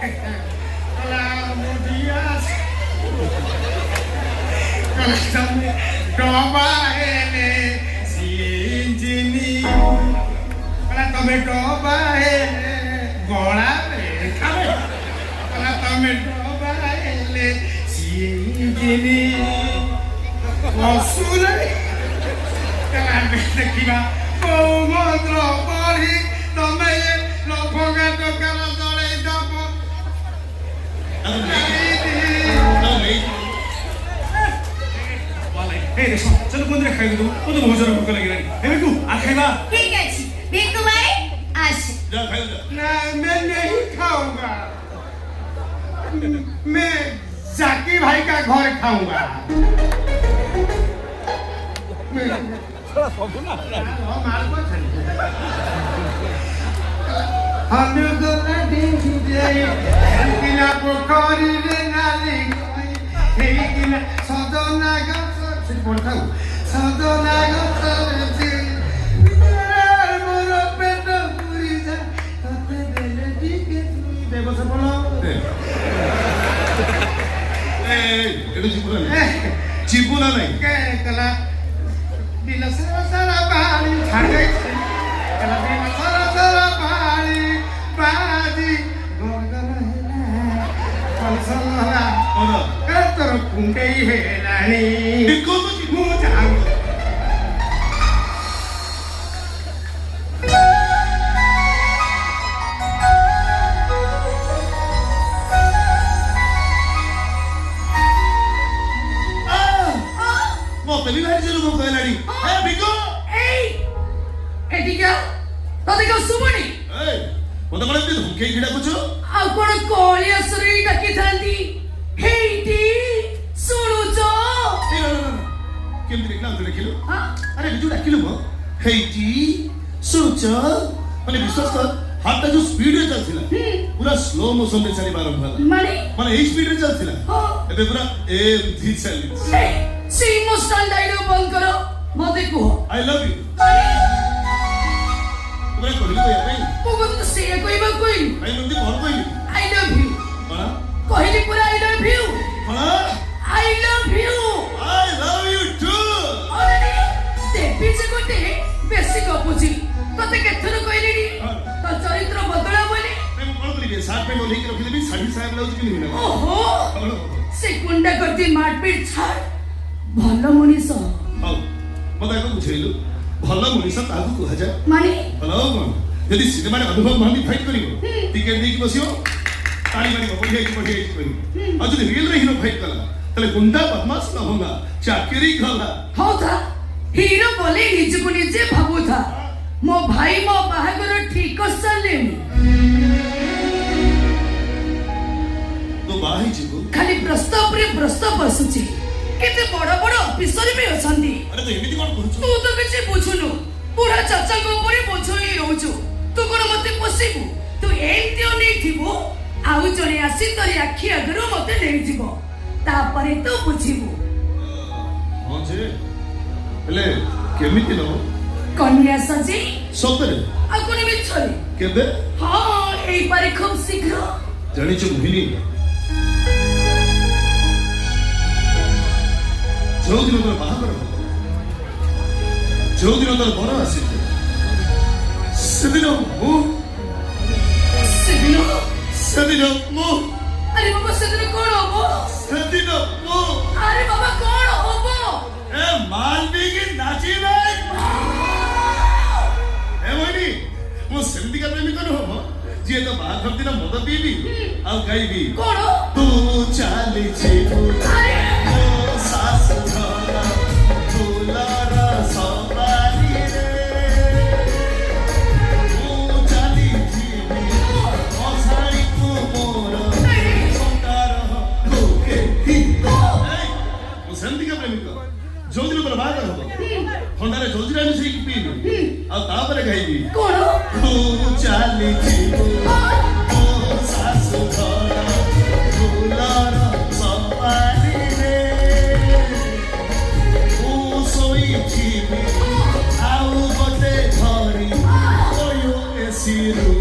Hola, buenos días. Estamos trabajando sin chini. Hola, tome trabajando gola cabe. Hola, tome trabajando sin chini. Osura. Kalau kita mau otro poli, tome lo ponga tocar la solita. Hey, देखो, चलो बंदे खाएंगे तो, वो तो बहुत ज़्यादा भूख लगी रही। हे बिकू, आ खाएगा? ठीक है जी, बिकू भाई, आज। जा खाएगा। ना, मैं नहीं खाऊंगा। मैं जाकी भाई का घर खाऊंगा। थोड़ा सोचो ना। मार को चल। हम लोग ना देंगे, किला पोखरी रे नाली, किला सदना का बोलता हूँ सदना गोसाले मेरा मोरा पेट पूरी जा तते बेले दिखे तू देखो सब बोलो एडो चिपुना नहीं के कला बिना सारा बाली छाड़ गई कला बिना सारा बाली बाजी गोरगला है कलसला और कतर कुंडे है नानी बिको तो मुझे तभी भाई चलो वो कह लड़ी ए बिको ଏଠି क्या? ତତେ କେଉ ଶୁଭୁନି? ମୋତେ କଣ ଏମିତି ଧମକେଇ କି ଡାକୁଛ? ଆଉ କଣ କଳିଆ ସୁରେଇ ଡାକିଥାନ୍ତି? ହେଇଟି ଶୁଣୁଛ? କେମିତି ଦେଖିଲା ତୁ ଦେଖିଲୁ? ହଁ? अरे बिजू डाकिलु मो हेइटी सुच माने विश्वास कर हाथ जो स्पीड रे चलथिला पूरा स्लो मोशन रे चली बारम भला माने ए स्पीड रे चलथिला हाँ। एबे पूरा एमथि चली से इमोशनल डायलॉग बंद करो मते कुह आई लव यू तुमरे कहली तो यार मु को तो से कहबा कोई आई मंदी कोन कहली आई लव यू हां कहली पूरा आई लव यू हां आई लव यू टू अरे देवी से कोते बेसी गपुची तते केथर कहली तो चरित्र बदला बोली मैं कोन बोली साथ में बोली कि रखि देबी साड़ी साहब लाउज कि नहीं ना ओहो से कुंडा करती मारपीट छाड़ भल मनीष हां मते को बुझेलु भल मनीष ताकू कह जा माने भलो कोन यदि सिनेमा रे अनुभव महानी फाइट करिवो टिकट देकी बसियो ताली मारिबो बढ़िया करिवो आ जदि रियल रे हिरो फाइट कला तले गुंडा बदमाश न होगा चाकरी कला हो था हीरो बोले निज को निजे भाबू था मो भाई मो बाहागर ठीक कर साले तो बाही जीवो खाली प्रस्ताव रे प्रस्ताव बसुची केते बड़ बड़ ऑफिसर भी अछंती अरे तो एमिति कोन करूछु तू तो किछि बुझुनु बुढ़ा चाचा को ऊपर बोझई रहउछु तू कोन मते पोसिबु तू एंती नै थिबो आउ जणे आसी तोरी आखी अगरो मते नै जीवो तापरे तो बुझिबु हां जे हेले केमिति नो कन्या सजी सतरे आ कोनी मिछले केबे हां एई पारे खूब शीघ्र जानि छु मोहिनी जो दिन तोर बाहागर जो दिन तोर बर आसी सेदिन मो अरे बाबा सेदिन कोन होबो सेदिन मो अरे बाबा कोन होबो ए मालवी की नाची नहीं ए मोहिनी मो सेमती का प्रेमी कोन हो जे तो बाहागर दिन मद पीबी आ गाइबी कोन तू चाली छी अरे ओ सास घरा फुलारा सवारी रे ओ चाली छी ओ साड़ी को मोर संकार कोके ही मो सेमती का प्रेमी को जो दिन पर बाहागर हो थंडारे जोजिरा मिसे की पीबी आ तापरे गाइबी कोन तू चाली छी ओ सास घरा फुलारा सवारी रे ओ सोई छी आउ गोटे घरी ओयो एसी रू